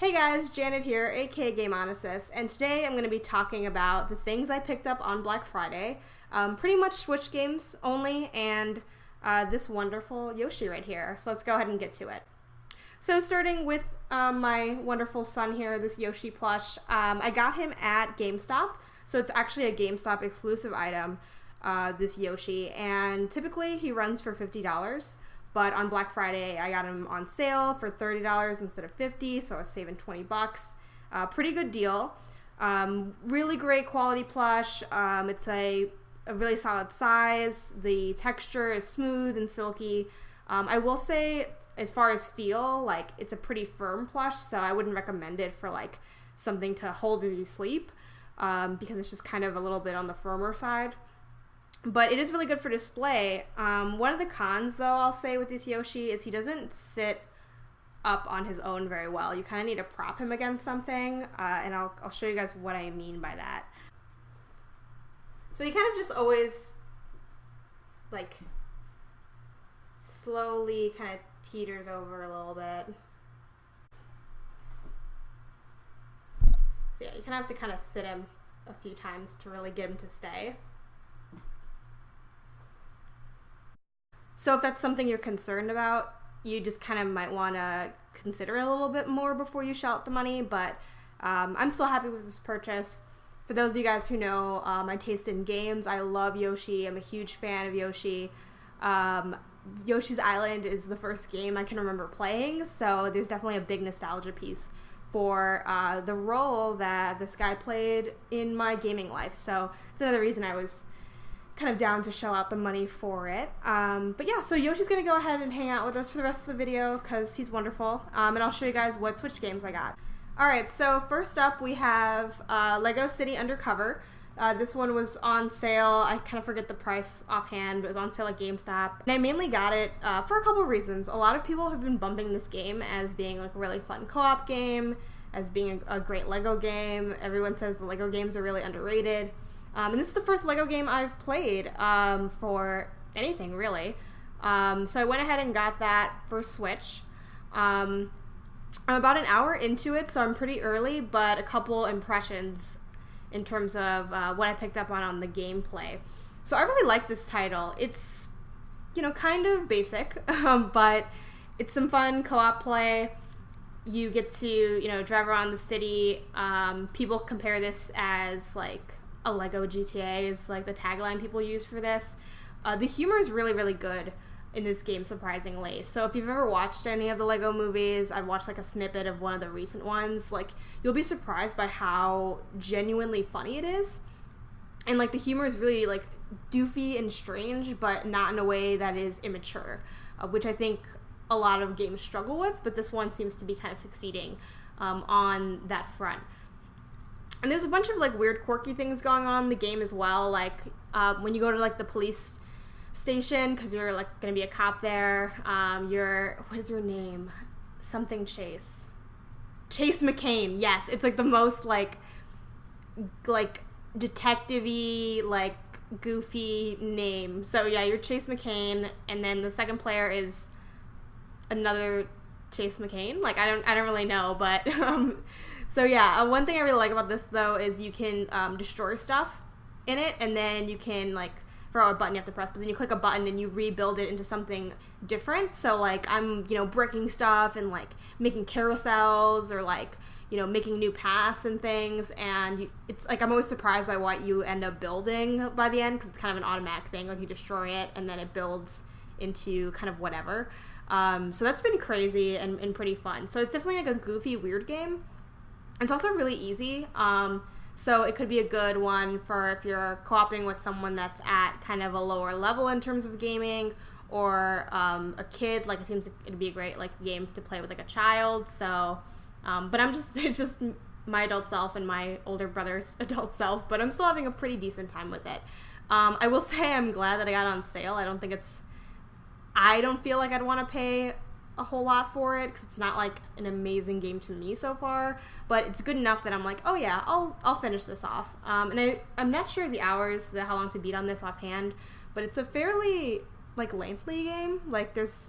Hey guys, Janet here, aka Game Onesis, and today I'm going to be talking about the things I picked up on Black Friday. Pretty much Switch games only, and this wonderful Yoshi right here. So let's go ahead and get to it. So starting with my wonderful son here, this Yoshi plush, I got him at GameStop. So it's actually a GameStop exclusive item, this Yoshi, and typically he runs for $50. But on Black Friday, I got him on sale for $30 instead of $50, so I was saving $20. Pretty good deal. Really great quality plush. It's a really solid size. The texture is smooth and silky. I will say, as far as feel, like, it's a pretty firm plush, so I wouldn't recommend it for, like, something to hold as you sleep, because it's just kind of a little bit on the firmer side. But it is really good for display. One of the cons, though, I'll say with this Yoshi is he doesn't sit up on his own very well. You kind of need to prop him against something, and I'll show you guys what I mean by that. So he kind of just always, like, slowly kind of teeters over a little bit. So yeah, you kind of have to kind of sit him a few times to really get him to stay. So if that's something you're concerned about, you just kind of might want to consider it a little bit more before you shell out the money, but I'm still happy with this purchase. For those of you guys who know my taste in games, I love Yoshi. I'm a huge fan of Yoshi. Yoshi's Island is the first game I can remember playing, so there's definitely a big nostalgia piece for the role that this guy played in my gaming life. So it's another reason I was kind of down to shell out the money for it. But yeah, so Yoshi's gonna go ahead and hang out with us for the rest of the video because he's wonderful. And I'll show you guys what Switch games I got. Alright, so first up we have Lego City Undercover. This one was on sale. I kind of forget the price offhand. It was on sale at GameStop. And I mainly got it for a couple of reasons. A lot of people have been bumping this game as being like a really fun co-op game, as being a great Lego game. Everyone says the Lego games are really underrated. And this is the first Lego game I've played for anything, really. So I went ahead and got that for Switch. I'm about an hour into it, so I'm pretty early, but a couple impressions in terms of what I picked up on the gameplay. So I really like this title. It's, kind of basic, but it's some fun co-op play. You get to, drive around the city. People compare this as, like, a Lego GTA is like the tagline people use for this. The humor is really, really good in this game, surprisingly. So if you've ever watched any of the Lego movies, I've watched like a snippet of one of the recent ones, like you'll be surprised by how genuinely funny it is. And like the humor is really like doofy and strange, but not in a way that is immature, which I think a lot of games struggle with, but this one seems to be kind of succeeding on that front. And there's a bunch of, like, weird, quirky things going on in the game as well. Like, when you go to, like, the police station, because you're, like, going to be a cop there, what is your name? Something Chase. Chase McCain, yes. It's, like, the most, like detective-y, like, goofy name. So, yeah, you're Chase McCain, and then the second player is another Chase McCain. Like, I don't really know, but, so yeah, one thing I really like about this, though, is you can destroy stuff in it, and then you can, like, for a button you have to press, but then you click a button and you rebuild it into something different. So, like, I'm, breaking stuff and, like, making carousels or, like, making new paths and things, and it's, like, I'm always surprised by what you end up building by the end, because it's kind of an automatic thing. Like, you destroy it, and then it builds into kind of whatever. So that's been crazy and pretty fun. So it's definitely, like, a goofy, weird game. It's also really easy, so it could be a good one for if you're co-oping with someone that's at kind of a lower level in terms of gaming, or a kid. Like, it seems it'd be a great, like, game to play with, like, a child. So, but it's just my adult self and my older brother's adult self, but I'm still having a pretty decent time with it. I will say I'm glad that I got it on sale. I don't feel like I'd want to pay a whole lot for it, because it's not like an amazing game to me so far, but it's good enough that I'm like, oh yeah, I'll finish this off. And I'm not sure the hours, how long to beat on this offhand, but it's a fairly, like, lengthy game. Like, there's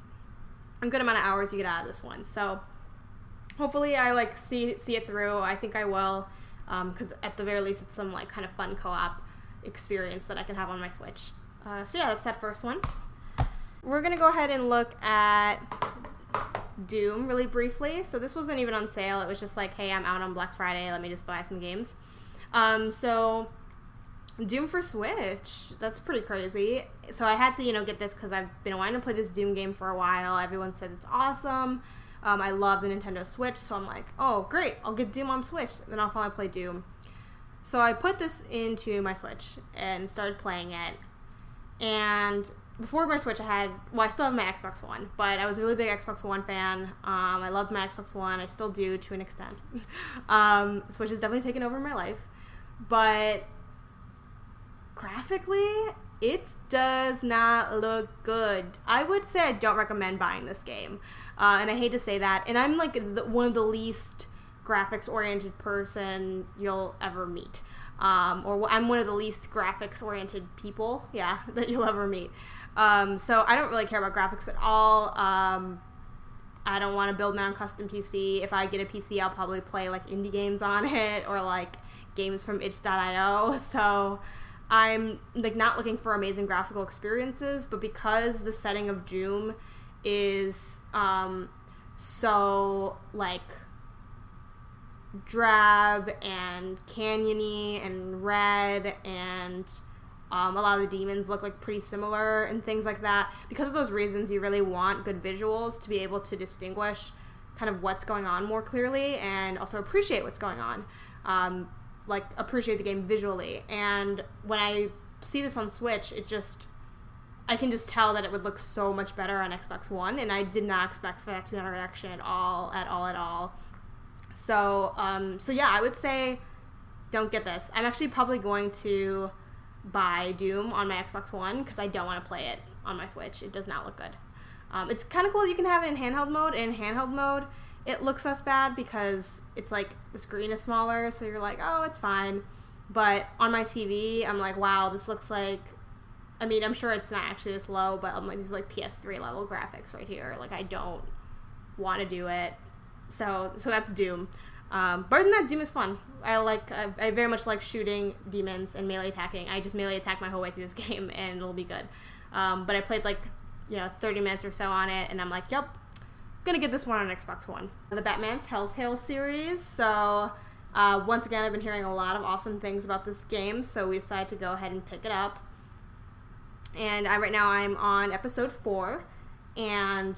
a good amount of hours you get out of this one, so hopefully I like see it through. I think I will, because at the very least it's some like kind of fun co-op experience that I can have on my Switch. So yeah, that's that first one. We're gonna go ahead and look at Doom really briefly. So this wasn't even on sale. It was just like, hey, I'm out on Black Friday, let me just buy some games. So Doom for Switch, that's pretty crazy. So I had to, get this because I've been wanting to play this Doom game for a while. Everyone says it's awesome. I love the Nintendo Switch, so I'm like, oh, great, I'll get Doom on Switch, then I'll finally play Doom. So I put this into my Switch and started playing it. And before my Switch, I still have my Xbox One, but I was a really big Xbox One fan. I loved my Xbox One. I still do to an extent. Switch has definitely taken over my life. But graphically, it does not look good. I would say I don't recommend buying this game. And I hate to say that. And I'm like one of the least graphics-oriented person you'll ever meet. Or I'm one of the least graphics-oriented people, that you'll ever meet. So I don't really care about graphics at all. I don't want to build my own custom PC. If I get a PC, I'll probably play like indie games on it or like games from itch.io. So I'm like not looking for amazing graphical experiences, but because the setting of Doom is so like drab and canyony and red, and a lot of the demons look like pretty similar and things like that. Because of those reasons, you really want good visuals to be able to distinguish kind of what's going on more clearly and also appreciate what's going on. Like appreciate the game visually. And when I see this on Switch, I can just tell that it would look so much better on Xbox One, and I did not expect for that to be my reaction at all. So yeah, I would say don't get this. I'm actually probably going to buy Doom on my Xbox One because I don't want to play it on my Switch. It does not look good. It's kind of cool you can have it in handheld mode. In handheld mode, it looks less bad because it's like the screen is smaller, so you're like, oh, it's fine. But on my TV, I'm like, wow, this looks like, I mean, I'm sure it's not actually this low, but I'm like, these are like PS3 level graphics right here. Like, I don't want to do it. So that's Doom. But other than that, Doom is fun. I very much like shooting demons and melee attacking. I just melee attack my whole way through this game, and it'll be good. But I played 30 minutes or so on it, and I'm like, yep, gonna get this one on Xbox One. The Batman Telltale Series. So once again, I've been hearing a lot of awesome things about this game, so we decided to go ahead and pick it up. And right now I'm on episode 4, and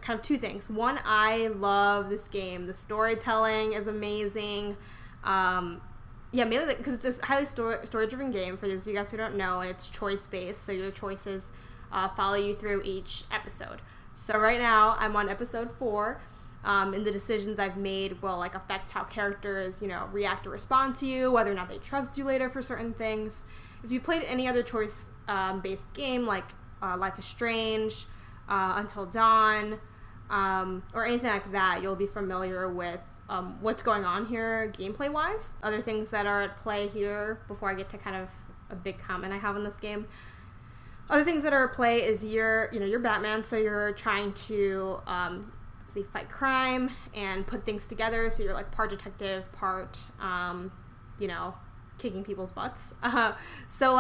kind of two things. One, I love this game. The storytelling is amazing. Mainly because it's a highly story-driven game, for those of you guys who don't know, and it's choice-based, so your choices follow you through each episode. So right now, I'm on episode 4, and the decisions I've made will affect how characters, react or respond to you, whether or not they trust you later for certain things. If you played any other choice-based game, like Life is Strange, Until Dawn, or anything like that, you'll be familiar with what's going on here gameplay-wise. Other things that are at play here, before I get to kind of a big comment I have on this game. Other things that are at play is you're Batman, so you're trying to fight crime and put things together. So you're part detective, part kicking people's butts. So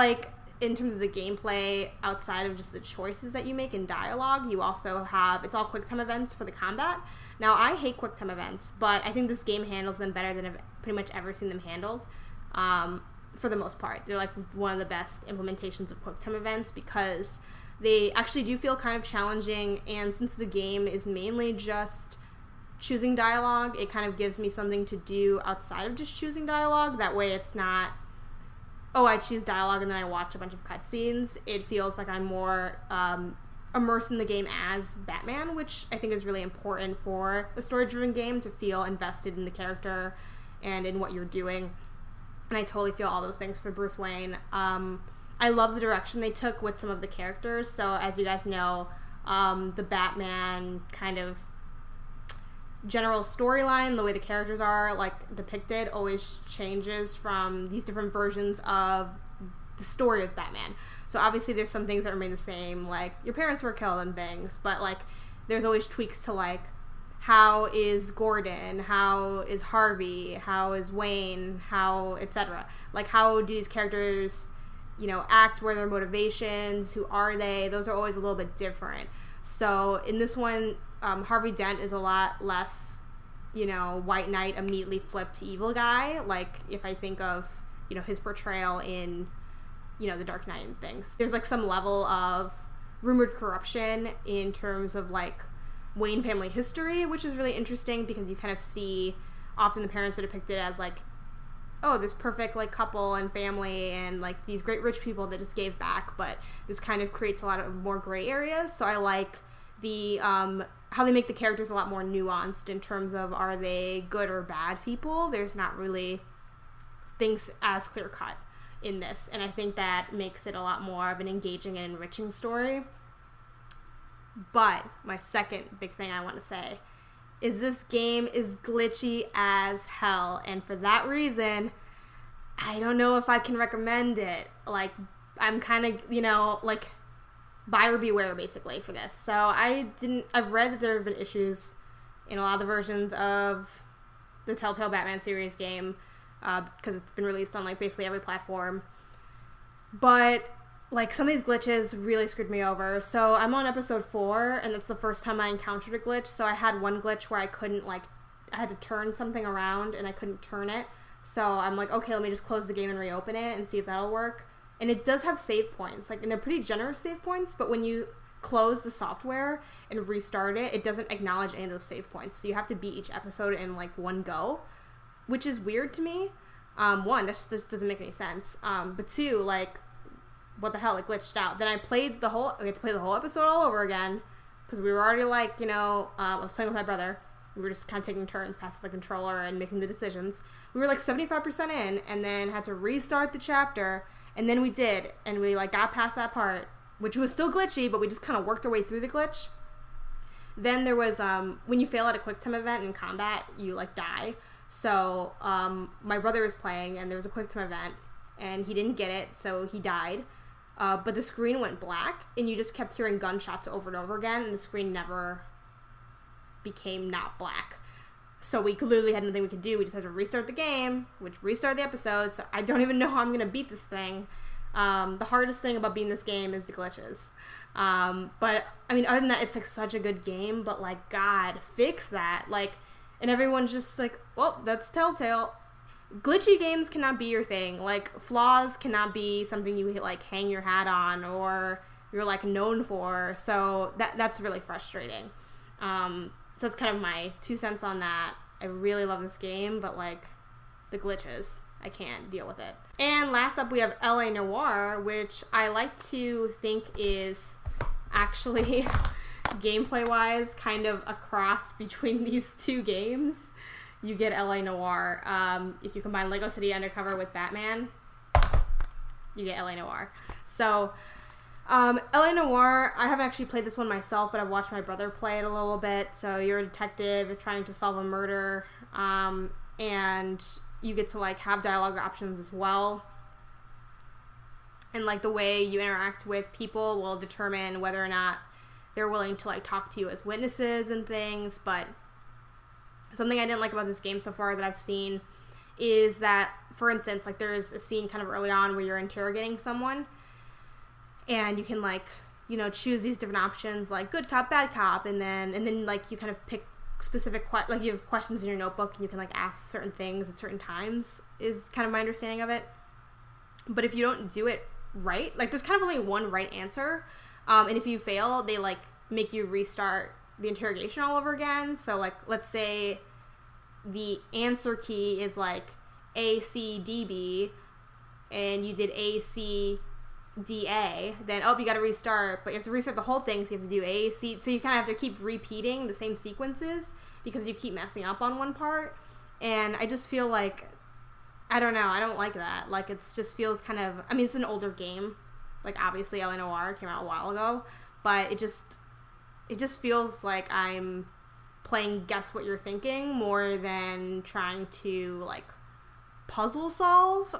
in terms of the gameplay, outside of just the choices that you make in dialogue, you also have, it's all QuickTime events for the combat. Now, I hate QuickTime events, but I think this game handles them better than I've pretty much ever seen them handled. For the most part, they're one of the best implementations of QuickTime events because they actually do feel kind of challenging, and since the game is mainly just choosing dialogue, it kind of gives me something to do outside of just choosing dialogue. That way it's not, oh, I choose dialogue and then I watch a bunch of cutscenes. It feels like I'm more immersed in the game as Batman, which I think is really important for a story-driven game, to feel invested in the character and in what you're doing. And I totally feel all those things for Bruce Wayne. I love the direction they took with some of the characters. So as you guys know, the Batman kind of general storyline, the way the characters are depicted, always changes from these different versions of the story of Batman. So obviously there's some things that remain the same, like your parents were killed and things, but there's always tweaks to how is Gordon, how is Harvey, how is Wayne, how etc. Like, how do these characters, act, where their motivations, who are they? Those are always a little bit different. So in this one, Harvey Dent is a lot less, white knight immediately flipped evil guy. Like, if I think of, his portrayal in, The Dark Knight and things. There's, like, some level of rumored corruption in terms of, like, Wayne family history, which is really interesting because you kind of see often the parents are depicted as, like, oh, this perfect, like, couple and family and, like, these great rich people that just gave back, but this kind of creates a lot of more gray areas. So I like the how they make the characters a lot more nuanced in terms of, are they good or bad people? There's not really things as clear cut in this, and I think that makes it a lot more of an engaging and enriching story. But my second big thing I want to say is this game is glitchy as hell, and for that reason, I don't know if I can recommend it. Like, I'm kind of, like, buyer beware, basically, for this. So I've read that there have been issues in a lot of the versions of the Telltale Batman series game, because it's been released on, like, basically every platform. But, like, some of these glitches really screwed me over. So I'm on episode 4, and that's the first time I encountered a glitch. So I had one glitch where I couldn't, like, I had to turn something around, and I couldn't turn it. So I'm like, okay, let me just close the game and reopen it and see if that'll work. And it does have save points, like, and they're pretty generous save points, but when you close the software and restart it, it doesn't acknowledge any of those save points. So you have to beat each episode in, like, one go, which is weird to me. One, this just doesn't make any sense. But two, like, what the hell, it glitched out. Then we had to play the whole episode all over again, because we were already, like, I was playing with my brother. We were just kind of taking turns passing the controller and making the decisions. We were, like, 75% in, and then had to restart the chapter, and then we did, and we, like, got past that part, which was still glitchy, but we just kind of worked our way through the glitch. Then there was, when you fail at a quick time event in combat, you, like, die. So, my brother was playing, and there was a quick time event, and he didn't get it, so he died. But the screen went black, and you just kept hearing gunshots over and over again, and the screen never became not black. So we literally had nothing we could do. We just had to restart the game, which restarted the episode, so I don't even know how I'm going to beat this thing. The hardest thing about beating this game is the glitches. But, I mean, other than that, it's, like, such a good game, but, like, God, fix that. Like, and everyone's just like, well, that's Telltale. Glitchy games cannot be your thing. Like, flaws cannot be something you, like, hang your hat on or you're, like, known for. So that's really frustrating. So that's kind of my 2 cents on that. I really love this game, but, like, the glitches, I can't deal with it. And last up, we have L.A. Noire, which I like to think is actually, gameplay-wise, kind of a cross between these two games. You get L.A. Noire. If you combine Lego City Undercover with Batman, you get L.A. Noire. So, L.A. Noire, I haven't actually played this one myself, but I've watched my brother play it a little bit. So you're a detective, you're trying to solve a murder, and you get to, like, have dialogue options as well. And, like, the way you interact with people will determine whether or not they're willing to, like, talk to you as witnesses and things. But something I didn't like about this game so far that I've seen is that, for instance, like, there's a scene kind of early on where you're interrogating someone, and you can, like, choose these different options, like good cop, bad cop, and then like, you kind of pick specific like, you have questions in your notebook, and you can, like, ask certain things at certain times, is kind of my understanding of it. But if you don't do it right, like, there's kind of only one right answer, and if you fail, they, like, make you restart the interrogation all over again. So, like, let's say the answer key is, like, A, C, D, B, and you did A, C, D, A, then, you gotta restart, but you have to restart the whole thing, so you have to do A, C, so you kind of have to keep repeating the same sequences, because you keep messing up on one part, and I just feel like, I don't know, I don't like that. Like, it just feels kind of, I mean, it's an older game, like, obviously, L.A. Noire came out a while ago, but it just feels like I'm playing guess what you're thinking more than trying to, like, puzzle solve.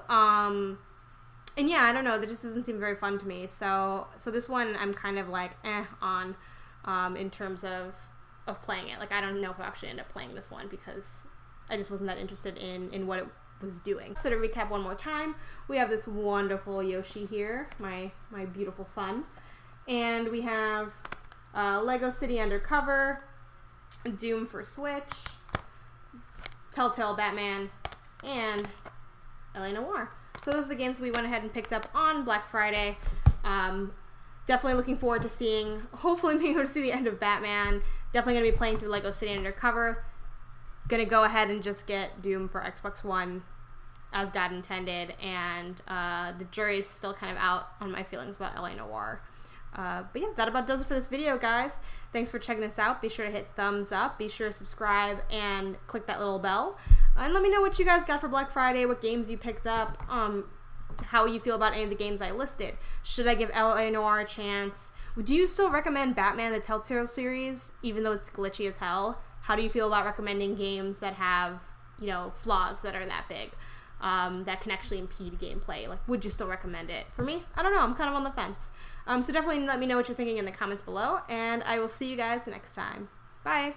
And yeah, I don't know, that just doesn't seem very fun to me. So this one I'm kind of like on in terms of of playing it. Like, I don't know if I'll actually end up playing this one because I just wasn't that interested in what it was doing. So to recap one more time, we have this wonderful Yoshi here, my beautiful son. And we have Lego City Undercover, Doom for Switch, Telltale Batman, and L.A Noire. So those are the games we went ahead and picked up on Black Friday. Definitely looking forward to seeing, hopefully being able to see the end of Batman. Definitely going to be playing through Lego City Undercover. Going to go ahead and just get Doom for Xbox One as God intended. And the jury's still kind of out on my feelings about L.A Noire. But yeah, that about does it for this video, guys. Thanks for checking this out. Be sure to hit thumbs up. Be sure to subscribe and click that little bell. And let me know what you guys got for Black Friday, what games you picked up, how you feel about any of the games I listed. Should I give L.A Noire a chance? Do you still recommend Batman the Telltale Series, even though it's glitchy as hell? How do you feel about recommending games that have, flaws that are that big, that can actually impede gameplay? Like, would you still recommend it? For me, I don't know. I'm kind of on the fence. So definitely let me know what you're thinking in the comments below, and I will see you guys next time. Bye!